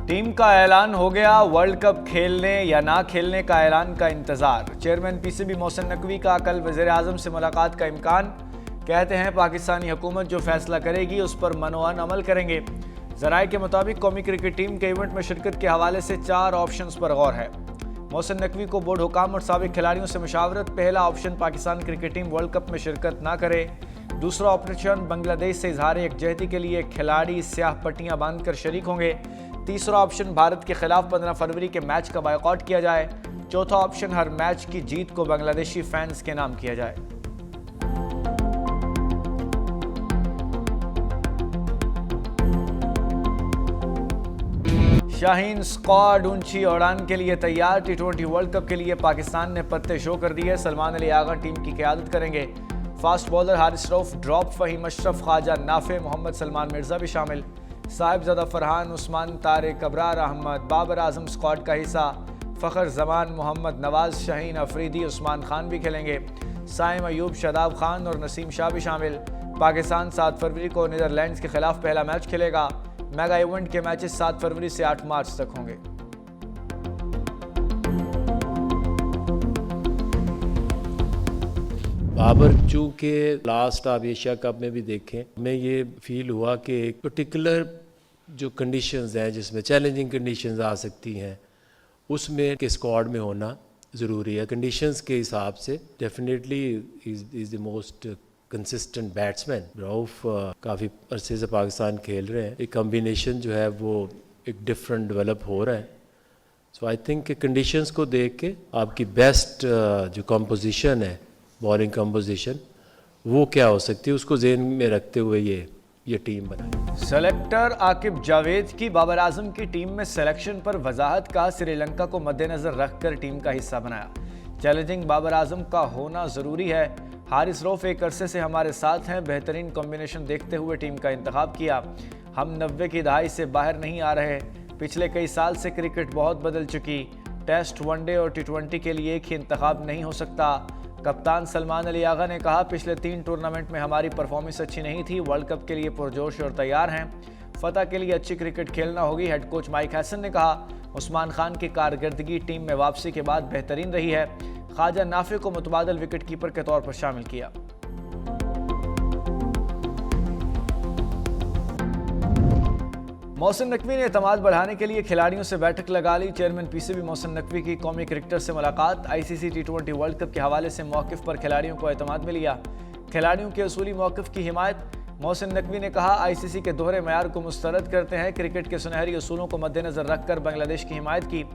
Team का ऐलान हो गया, वर्ल्ड कप खेलने या ना खेलने का ऐलान का इंतजार। चेयरमैन पीसीबी मोहसिन नकवी का कल वज़ीर-ए-आज़म से मुलाकात का इम्कान। कहते हैं पाकिस्तानी हुकूमत जो फैसला करेगी उस पर मनोअन अमल करेंगे। ज़राए के मुताबिक कौमी क्रिकेट टीम के इवेंट में शिरकत के हवाले से 4 ऑप्शंस पर गौर है। मोहसिन नकवी को बोर्ड हुकाम और साबिक खिलाड़ियों से मशावरत। पहला option Pakistan cricket team world cup में शिरकत ना करे। दूसरा ऑप्शन बांग्लादेश से इजहार यकजहती के लिए खिलाड़ी स्याह पट्टियां बांधकर शरीक होंगे। तीसरा ऑप्शन भारत के खिलाफ 15 फरवरी के मैच का बायकॉट किया जाए। चौथा ऑप्शन हर मैच की जीत को बांग्लादेशी फैंस के नाम किया जाए। शाहीन स्क्वाड ऊंची उड़ान के लिए तैयार। T20 वर्ल्ड कप के लिए पाकिस्तान ने पत्ते शो कर दिए। सलमान अली आगा टीम की क़यादत करेंगे। Fast bowler Haris Rauf drop, Faheem Ashraf, Khawaja Nafay, Mohammad Salman Mirza भी शामिल। साहिबजादा फरहान, उस्मान, तारिक, अबरार अहमद, बाबर आजम स्क्वाड का हिस्सा। फ़खर जमान, मोहम्मद नवाज, शाहीन अफरीदी, उस्मान खान भी खेलेंगे। साइम अयूब, शादाब खान और नसीम शाह भी शामिल। पाकिस्तान 7 फरवरी को नीदरलैंड्स के खिलाफ पहला मैच खेलेगा। मेगा इवेंट के मैचेस 7 फरवरी से 8 मार्च तक होंगे। बाबर चूँकि लास्ट आप एशिया कप में भी देखें, हमें ये फील हुआ कि एक पर्टिकुलर जो कंडीशंस हैं जिसमें चैलेंजिंग कंडीशंस आ सकती हैं उसमें के स्क्वाड में होना ज़रूरी है। कंडीशंस के हिसाब से definitely is the most consistent batsman. Rauf काफ़ी अरसे से पाकिस्तान खेल रहे हैं। एक कम्बिनेशन जो है वो एक डिफरेंट डेवलप हो रहा है। सो आई थिंक कि कंडीशंस को देख के आपकी बेस्ट जो कंपोजिशन है, बॉलिंग कंपोजिशन, वो क्या हो सकती है, उसको ज़हन में रखते हुए ये टीम बनाई। सेलेक्टर आकिब जावेद की बाबर आजम की टीम में सिलेक्शन पर वजाहत का। श्रीलंका को मद्देनजर रखकर टीम का हिस्सा बनाया। चैलेंजिंग बाबर आजम का होना ज़रूरी है। हारिस रऊफ एक अरसे से हमारे साथ हैं। बेहतरीन कॉम्बिनेशन देखते हुए टीम का इंतखाब किया। हम 90 की दहाई से बाहर नहीं आ रहे। पिछले कई साल से क्रिकेट बहुत बदल चुकी। टेस्ट, वनडे और T20 के लिए एक ही इंतखाब नहीं हो सकता। कप्तान सलमान अली आगा ने कहा, पिछले 3 टूर्नामेंट में हमारी परफॉर्मेंस अच्छी नहीं थी। वर्ल्ड कप के लिए पुरजोश और तैयार हैं। फतह के लिए अच्छी क्रिकेट खेलना होगी। हेड कोच माइक हैसन ने कहा, उस्मान खान की कारकर्दगी टीम में वापसी के बाद बेहतरीन रही है। ख्वाजा नाफे को मुतबादल विकेट कीपर के तौर पर शामिल किया। मोहसिन नकवी ने एतमाद बढ़ाने के लिए खिलाड़ियों से बैठक लगा ली। चेयरमैन पीसीबी मोहसिन नकवी की कौमी क्रिकेटर से मुलाकात। ICC T20 वर्ल्ड कप के हवाले से मौक़िफ़ पर खिलाड़ियों को एतमाद में लिया। खिलाड़ियों के उसूली मौक़िफ़ की हिमायत। मोहसिन नकवी ने कहा, ICC के दोहरे मयार को मुस्तरद करते हैं। क्रिकेट के सुनहरी उसूलों को मद्देनजर रखकर बांग्लादेश की हिमायत की।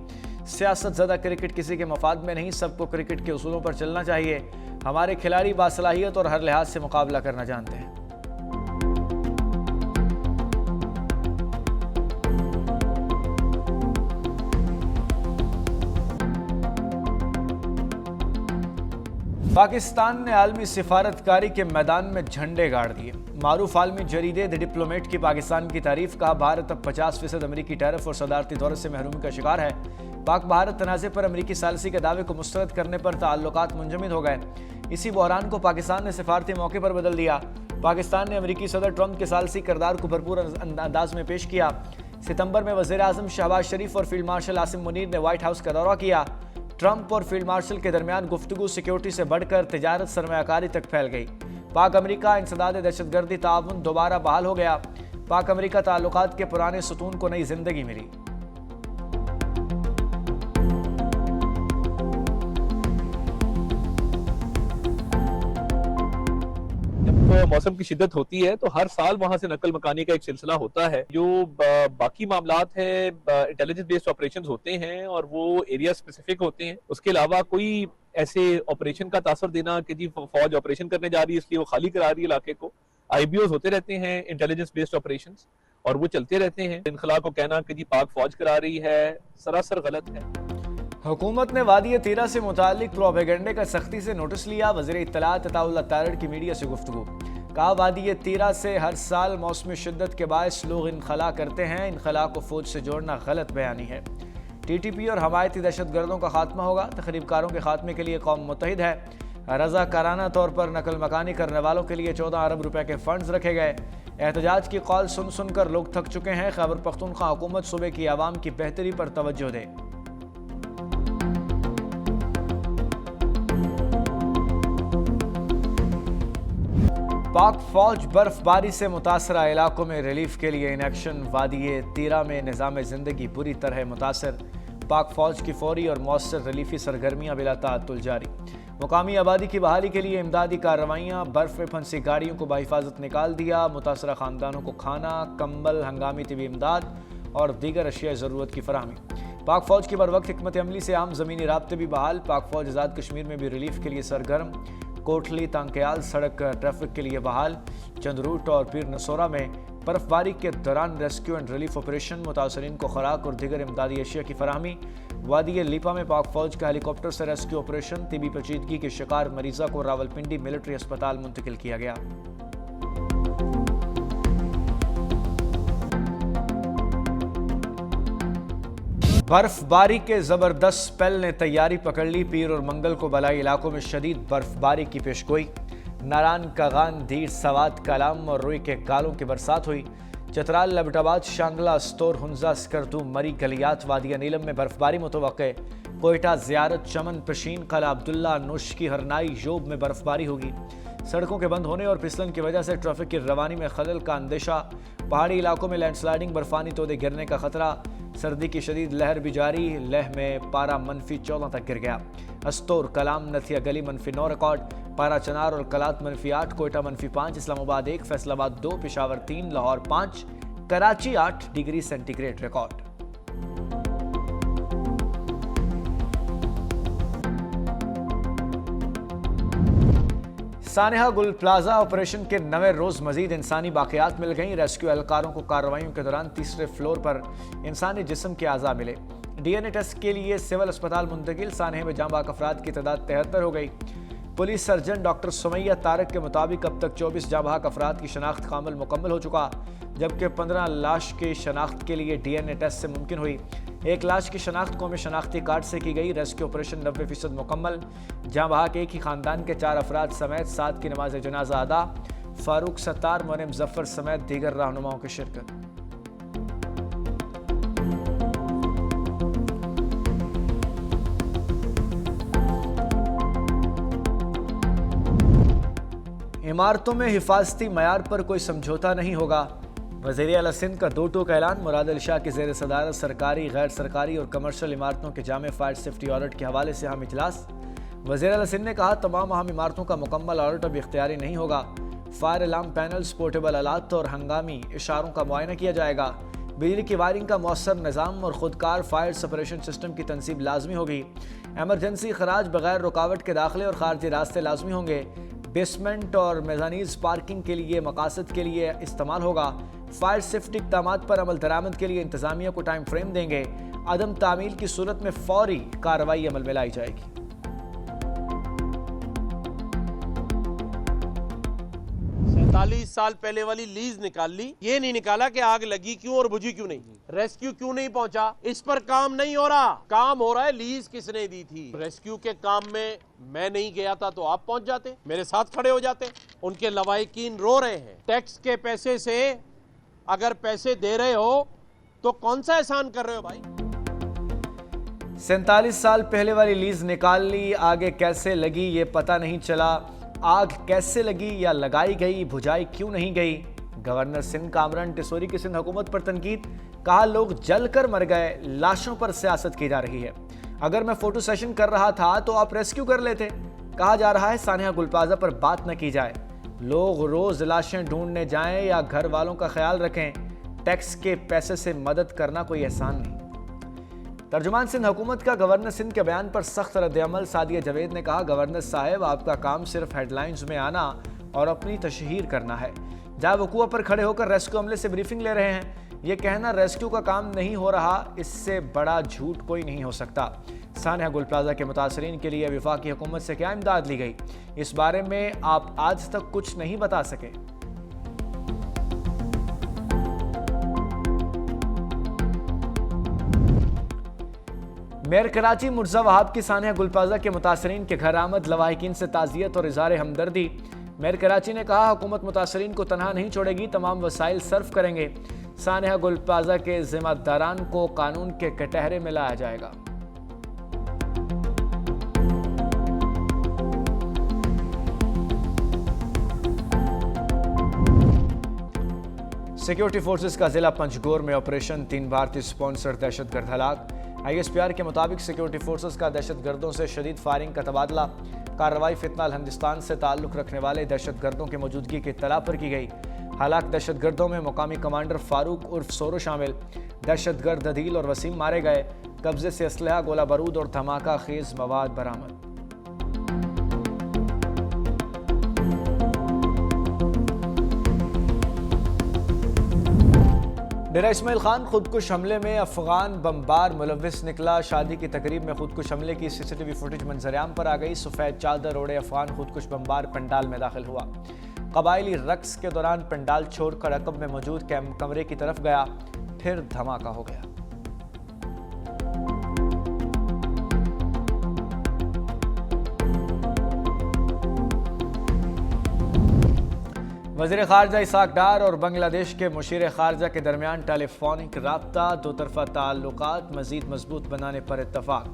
सियासत ज़दा क्रिकेट किसी के मफाद में नहीं, सबको क्रिकेट के उसूलों पर चलना चाहिए। हमारे खिलाड़ी बासलाहियत और हर लिहाज से मुकाबला करना जानते हैं। पाकिस्तान ने आलमी सिफारतकारी के मैदान में झंडे गाड़ दिए। मारूफ आलमी जरीदे द डिप्लोमेट की पाकिस्तान की तारीफ। कहा, भारत अब 50% अमरीकी टैरिफ और सदारती दौरे से महरूमी का शिकार है। पाक भारत तनाज़े पर अमरीकी सालसी के दावे को मुस्तरद करने पर ताल्लुकात मुंजमद हो गए। इसी बहरान को पाकिस्तान ने सिफारती मौके पर बदल दिया। पाकिस्तान ने अमरीकी सदर ट्रंप के सालसी किरदार को भरपूर अंदाज में पेश किया। सितंबर में वज़ीर-ए-आज़म शहबाज शरीफ और फील्ड मार्शल आसिम मुनीर ने व्हाइट हाउस का दौरा किया। ट्रंप और फील्ड मार्शल के दरमियान गुफ्तगू सिक्योरिटी से बढ़कर तिजारत, सरमायाकारी तक फैल गई। पाक अमरीका इंसदाद दहशतगर्दी ताउन दोबारा बहाल हो गया। पाक अमरीका ताल्लुकात के पुराने सुतून को नई जिंदगी मिली। मौसम की शिद्दत होती है तो हर साल वहां से नकल मकानी का एक सिलसिला होता है। जो बाकी मामलात है, इंटेलिजेंस बेस्ड ऑपरेशंस होते हैं और वो एरिया स्पेसिफिक होते हैं। उसके अलावा कोई ऐसे ऑपरेशन का तासर देना कि जी फौज ऑपरेशन करने जा रही है इसलिए वो खाली करा रही है इलाके को। IBOs होते रहते हैं, इंटेलिजेंस बेस्ड ऑपरेशंस, और वो चलते रहते हैं। इनखला को कहना कि जी पाक फौज करा रही है, सरासर गलत है। हुकूमत ने वादी तीरा से मुतालिक प्रोपेगेंडे का सख्ती से नोटिस लिया। वज़ीर इत्तलात अताउल्लाह तारड़ की मीडिया से गुफ्तगू। कहा, वादी तीरा से हर साल मौसमी शिद्दत के बायस लोग इनखला करते हैं। इनखला को फौज से जोड़ना गलत बयानी है। TTP और हमायती दहशतगर्दों का खात्मा होगा। तखरीबकारों के खात्मे के लिए कौम मुत्तहिद है। रज़ाकाराना तौर पर नकल मकानी करने वालों के लिए 14 अरब रुपए के फंड्स रखे गए। एहतजाज की कॉल सुन सुनकर लोग थक चुके हैं। खैबर पख्तूनख्वा हुकूमत सूबे की आवाम की बेहतरी पर तवज्जो दे। पाक फौज बर्फबारी से मुतासरा इलाकों में रिलीफ के लिए इन एक्शन। वादी तीरा में निज़ाम ज़िंदगी बुरी तरह मुतासर। पाक फौज की फौरी और मौसर रिलीफी सरगर्मियां बिला ताअत्तुल जारी। मुकामी आबादी की बहाली के लिए इमदादी कार्रवाइयाँ। बर्फ में फंसी गाड़ियों को बाहिफाजत निकाल दिया। मुतासरा खानदानों को खाना, कंबल, हंगामी तिबी इमदाद और दीगर अशिया ज़रूरत की फराहमी। पाक फौज की बरवक्त हिकमत अमली से आम ज़मीनी राब्ते भी बहाल। पाक फौज आज़ाद कश्मीर में भी रिलीफ के लिए सरगर्म। कोटली तांकयाल सड़क ट्रैफिक के लिए बहाल। चंदरूट और पीर नसोरा में बर्फबारी के दौरान रेस्क्यू एंड रिलीफ ऑपरेशन। मुतासरीन को खुराक और दीगर इमदादी अशिया की फराहमी। वादी लीपा में पाक फौज का हेलीकॉप्टर से रेस्क्यू ऑपरेशन। तिबी पेचीदगी के शिकार मरीजा को रावलपिंडी मिलिट्री अस्पताल मुंतकिल किया गया। बर्फबारी के जबरदस्त स्पेल ने तैयारी पकड़ ली। पीर और मंगल को बलाई इलाकों में शदीद बर्फबारी की पेशगोई। नारान, कागान, दीर, सवात, कलाम और रुई के गालों की बरसात हुई। चतराल, लबटाबाद, शांगला, स्तोर, हुंजा, स्कर्दू, मरी, गलियात, वादिया नीलम में बर्फबारी मुतवक्के। कोयटा, ज़ियारत, चमन, पशीन, कला अब्दुल्ला, नुश्की, हरनाई, योब में बर्फबारी होगी। सड़कों के बंद होने और फिसलन की वजह से ट्रैफिक की रवानी में खलल का अंदेशा। पहाड़ी इलाकों में लैंडस्लाइडिंग, बर्फानी तोदे गिरने का खतरा। सर्दी की शदीद लहर भी जारी। लेह में पारा -14 तक गिर गया। अस्तोर, कलाम, नथिया गली -9 रिकॉर्ड। पारा चनार और Kalat -8, Quetta -5, Islamabad 1, Faisalabad 2, Peshawar 3, Lahore 5, Karachi 8 degree centigrade record. सानेहा गुल प्लाजा ऑपरेशन के 9वें रोज मजीद इंसानी बाकियात मिल गई। रेस्क्यू एहलकारों को कार्रवाइयों के दौरान तीसरे फ्लोर पर इंसानी जिस्म के आज़ा मिले। DNA टेस्ट के लिए सिविल अस्पताल मुंतकिल। सानेहा में जांबाक अफराद की तादाद 73 हो गई। Police surgeon doctor Sumaiya Tariq के मुताबिक अब तक 24 जांबाक अफराद की शनाख्त का अमल मुकम्मल हो चुका, जबकि 15 लाश की शनाख्त के लिए DNA टेस्ट से मुमकिन हुई। एक लाश की शनाख्त कौमी शनाख्ती कार्ड से की गई। रेस्क्यू ऑपरेशन 90% मुकम्मल। जहां बहाक एक ही खानदान के 4 अफराद समेत 7 की नमाज जनाजा अदा। फारूक सत्तार, मोने मुजफ्फर समेत दीगर रहनुमाओं की शिरकत। इमारतों में हिफाजती मयार पर कोई समझौता नहीं होगा। वज़ीर आला सिंध का 2 टूक ऐलान। मुराद अली शाह की ज़ेर सदारत सरकारी, गैर सरकारी और कमर्शल इमारतों के जामे फायर सेफ्टी ऑडिट के हवाले से अहम इजलास। वज़ीर आला सिंध ने कहा तमाम अहम इमारतों का मुकम्मल ऑडिट अब इख्तियारी नहीं होगा। फायर अलार्म पैनल्स, पोर्टेबल आलात और हंगामी इशारों का मुआयना किया जाएगा। बिजली की वायरिंग का मौसर निज़ाम और खुदकार फायर सेपरेशन सिस्टम की तनसीब लाजमी होगी। एमरजेंसी खराज बगैर रुकावट के दाखिले और खारजी रास्ते लाजमी होंगे। बेसमेंट और मेजानीज पार्किंग के लिए मकासद के लिए इस्तेमाल होगा। फायर सेफ्टी इक़दामात पर अमल दरामद के लिए इंतजामिया को टाइम फ्रेम देंगे। अदम तामील की सूरत में फौरी कार्रवाई अमल में लाई जाएगी। 47 साल पहले वाली लीज निकाल ली, ये नहीं निकाला कि आग लगी क्यों और बुझी क्यों नहीं, रेस्क्यू क्यों नहीं पहुंचा। इस पर काम नहीं हो रहा। काम हो रहा है लीज किसने दी थी। रेस्क्यू के काम में मैं नहीं गया था तो आप पहुंच जाते, मेरे साथ खड़े हो जाते। उनके लवाहिकीन रो रहे हैं। टैक्स के पैसे से अगर पैसे दे रहे हो तो कौन सा एहसान कर रहे हो भाई। 47 साल पहले वाली लीज निकाल ली, आगे कैसे लगी ये पता नहीं चला। आग कैसे लगी या लगाई गई, बुझाई क्यों नहीं गई। गवर्नर सिंध कामरान टिसोरी की सिंध हुकूमत पर तनकीद। कहा लोग जल कर मर गए, लाशों पर सियासत की जा रही है। अगर मैं फोटो सेशन कर रहा था तो आप रेस्क्यू कर लेते। कहा जा रहा है सानेहा गुल प्लाजा पर बात न की जाए। लोग रोज लाशें ढूंढने जाएं या घर वालों का ख्याल रखें। टैक्स के पैसे से मदद करना कोई एहसान नहीं। तर्जुमान सिंध हुकूमत का गवर्नर सिंध के बयान पर सख्त रद्द-ए-अमल। सादिया जावेद ने कहा गवर्नर साहब आपका काम सिर्फ हेडलाइंस में आना और अपनी तशहीर करना है। जहाँ वकूआ पर खड़े होकर रेस्क्यू अमले से ब्रीफिंग ले रहे हैं। ये कहना रेस्क्यू का काम नहीं हो रहा, इससे बड़ा झूठ कोई नहीं हो सकता। सानेहा गुल प्लाजा के मुतासरीन के लिए वफाकी हुकूमत से क्या इमदाद ली गई, इस बारे में आप आज तक कुछ नहीं बता सके। मेयर कराची मुर्जा वहाब की सानेहा गुल प्लाजा के मुतासरीन के घर आमद। लवाहिकीन से ताज़ियत और इज़हार हमदर्दी। मेयर कराची ने कहा, हुकूमत मुतासरीन को तनहा नहीं छोड़ेगी, तमाम वसाइल सर्व करेंगे। सानिया गुल प्लाजा के जिम्मेदारान को कानून के कटहरे में लाया जाएगा। सिक्योरिटी फोर्सेस का जिला पंचगोर में ऑपरेशन, 3 भारतीय स्पॉन्सर दहशतगर्द हलाक। ISPR के मुताबिक सिक्योरिटी फोर्सेस का दहशतगर्दों से शदीद फायरिंग का तबादला। कार्रवाई फितनाल हिंदुस्तान से ताल्लुक रखने वाले दहशतगर्दों की मौजूदगी की इत्तला पर की गई। हलाक दहशतगर्दों में मुकामी कमांडर फारूक उर्फ सोरो शामिल। दहशतगर्द अदील और वसीम मारे गए। कब्जे से असलहा, गोला बारूद और धमाका खेज मवाद बरामद। डेरा इस्माइल खान खुदकुश हमले में अफगान बमबार मुलविस निकला। शादी की तकरीब में खुदकुश हमले की CCTV फुटेज मंजरेआम पर आ गई। सफ़ेद चादर ओढ़े अफगान खुदकुश बमबार पंडाल में दाखिल हुआ। कबायली रक्स के दौरान पंडाल छोड़कर अकब में मौजूद कमरे की तरफ गया, फिर धमाका हो गया। वज़ीर ख़ारजा इसाक डार और बांग्लादेश के मुशीर ख़ारजा के दरमियान टेलीफोनिक राब्ता, दो तरफ़ा ताल्लुकात मज़ीद मजबूत बनाने पर इत्तफ़ाक़।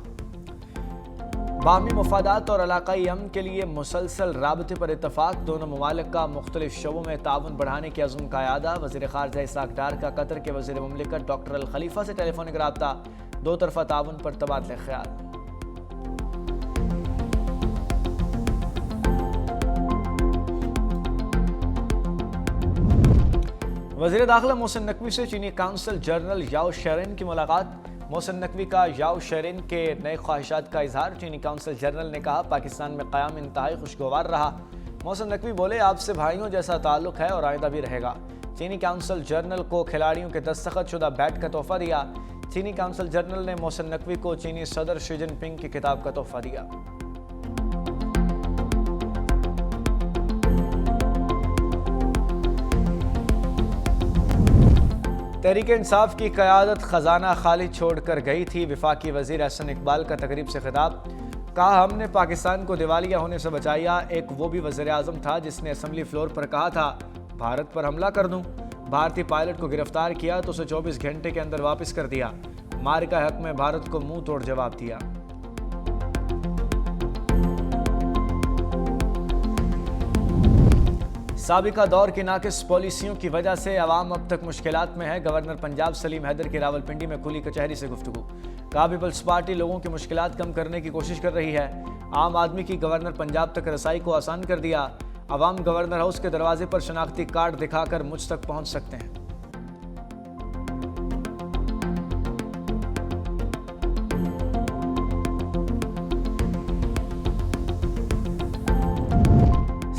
बाहमी मफादात और इलाक़ाई अमन के लिए मुसलसल राबते पर इत्तफ़ाक़। दोनों ममालिक का मुख्तलिफ शोबों में ताउन बढ़ाने के अज़्म का यादा। वज़ीर ख़ारजा इसाक डार का कतर के वज़ीर मुमलिकत डॉक्टर अल खलीफा से टेलीफोनिक राब्ता, दो तरफ़ा ताउन पर तबादले ख्याल। वज़ीर दाखिला मोहसिन नकवी से चीनी काउंसिल जनरल याओ शेरिन की मुलाकात। मोहसिन नकवी का याओ शेरिन के नए ख्वाहिशात का इजहार। चीनी काउंसिल जनरल ने कहा, पाकिस्तान में क़याम इंतहाई खुशगवार रहा। मोहसिन नकवी बोले, आपसे भाइयों जैसा ताल्लुक है और आइंदा भी रहेगा। चीनी काउंसिल जनरल को खिलाड़ियों के दस्तखत शुदा बैट का तोहफा दिया। चीनी काउंसिल जनरल ने मोहसिन नकवी को चीनी सदर शी जिनपिंग की किताब का तोहफा दिया। तहरीक इंसाफ की क़यादत खजाना खाली छोड़कर गई थी। वफाकी वज़ीर अहसन इकबाल का तकरीब से खिताब। कहा, हमने पाकिस्तान को दिवालिया होने से बचाया। एक वो भी वज़ीर आज़म था जिसने असम्बली फ्लोर पर कहा था, भारत पर हमला कर दूं। भारतीय पायलट को गिरफ्तार किया तो उसे 24 घंटे के अंदर वापस कर दिया। मार का हक में भारत को मुंह तोड़ जवाब दिया। साबिका दौर की नाकिस पॉलिसियों की वजह से अवाम अब तक मुश्किलात में है। गवर्नर पंजाब सलीम हैदर की रावलपिंडी में खुली कचहरी से गुफ्तगू। कहा, पीपल्स पार्टी लोगों की मुश्किलात कम करने की कोशिश कर रही है। आम आदमी की गवर्नर पंजाब तक रसाई को आसान कर दिया। अवाम गवर्नर हाउस के दरवाजे पर शनाख्ती कार्ड दिखाकर मुझ तक पहुंच सकते हैं।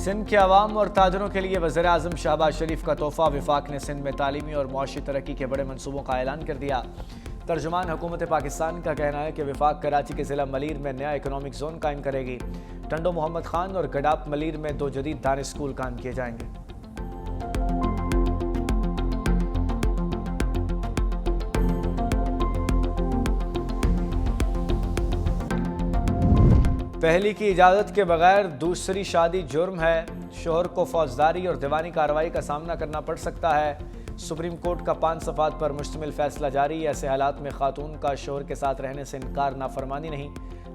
सिंध के अवाम और ताजरों के लिए वज़ीर आज़म शहबाज शरीफ का तोहफा। वफाक ने सिंध में तालीमी और मुआशी तरक्की के बड़े मनसूबों का ऐलान कर दिया। तर्जुमान हुकूमत पाकिस्तान का कहना है कि वफाक कराची के ज़िला मलीर में नया इकनॉमिक जोन कायम करेगी। टंडो मोहम्मद खान और गडाप मलीर में 2 जदीद दानिश स्कूल कायम किए जाएंगे। पहली की इजाज़त के बगैर दूसरी शादी जुर्म है। शोहर को फौजदारी और दीवानी कार्रवाई का सामना करना पड़ सकता है। सुप्रीम कोर्ट का 5 सफ़ात पर मुश्तमिल फैसला जारी। ऐसे हालात में खातून का शोहर के साथ रहने से इनकार नाफरमानी नहीं।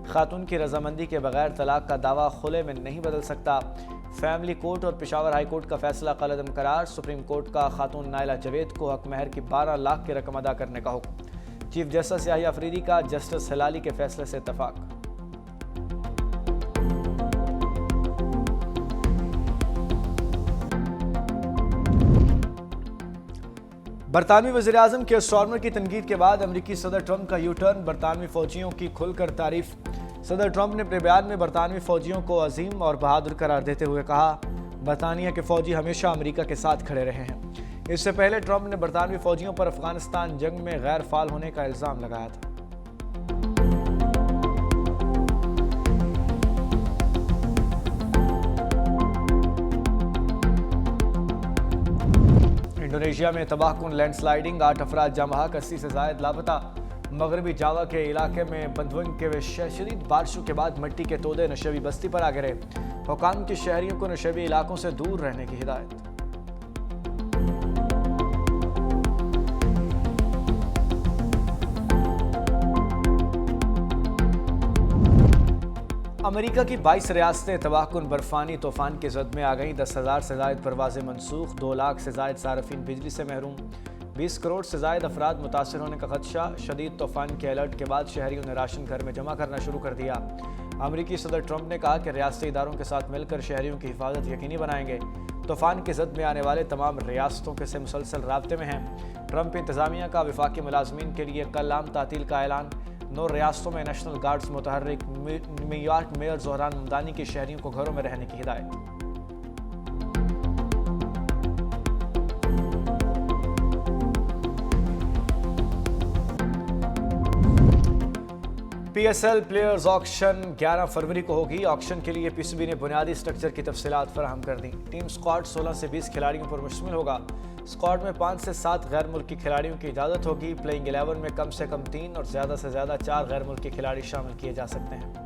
खातून की रजामंदी के बगैर तलाक का दावा खुले में नहीं बदल सकता। फैमिली कोर्ट और पेशावर हाई कोर्ट का फैसला कलअदम करार। सुप्रीम कोर्ट का खातून नाइला जावेद को हक महर की 12 लाख की रकम अदा करने का हुक्म। चीफ जस्टिस याहिया अफरीदी का जस्टिस हिलाली के फैसले से इत्तफाक। बरतानवी वज़ीर आज़म के स्टॉर्मर की तनकीद के बाद अमरीकी सदर ट्रंप का यू टर्न। बरतानवी फौजियों की खुलकर तारीफ। सदर ट्रंप ने अपने बयान में बरतानवी फौजियों को अजीम और बहादुर करार देते हुए कहा, बरतानिया के फौजी हमेशा अमेरिका के साथ खड़े रहे हैं। इससे पहले ट्रंप ने बरतानवी फौजियों पर अफगानिस्तान जंग में गैर फाल होने का इल्ज़ाम लगाया था। इंडोनेशिया में तबाहकुन लैंडस्लाइडिंग, 8 अफराद जाँ बहक, 80 से ज़ायद लापता। मगरबी जावा के इलाके में बंधुंग के शदीद बारिशों के बाद मिट्टी के तोदे नशेबी बस्ती पर आ गिरे। हुकाम की शहरियों को नशेबी इलाकों से दूर रहने की हिदायत। अमेरिका की 22 रियासतें तबाहकुन बर्फानी तूफान की जद में आ गईं। 10,000 से जायद परवाजें मनसूख, 2 लाख से जायद सार्फिन बिजली से महरूम, 20 करोड़ से जायद अफराद मुतासर होने का खदशा। शदीद तूफान के अलर्ट के बाद शहरियों ने राशन घर में जमा करना शुरू कर दिया। अमरीकी सदर ट्रंप ने कहा कि रियासती इदारों के साथ मिलकर शहरियों की हिफाजत यकीनी बनाएंगे। तूफान की जद में आने वाले तमाम रियासतों के से मुसलसल राब्ते में हैं। ट्रंप इंतजामिया का वफाकी मुलाजमीन के लिए कल आम तातील का ऐलान। 9 रियासतों में नेशनल गार्ड्स मुतहर्रिक। न्यूयॉर्क मेयर ज़ोहरान ममदानी की शहरियों को घरों में रहने की हिदायत। PSL प्लेयर्स ऑक्शन 11 फरवरी को होगी। ऑक्शन के लिए PCB ने बुनियादी स्ट्रक्चर की तफसीलात फराहम कर दी। टीम स्क्वाड 16 से 20 खिलाड़ियों पर मुश्तमिल होगा। स्क्वाड में 5 से 7 गैर मुल्की खिलाड़ियों की इजाज़त होगी। प्लेइंग 11 में कम से कम 3 और ज़्यादा से ज़्यादा 4 गैर मुल्की खिलाड़ी शामिल किए जा सकते हैं।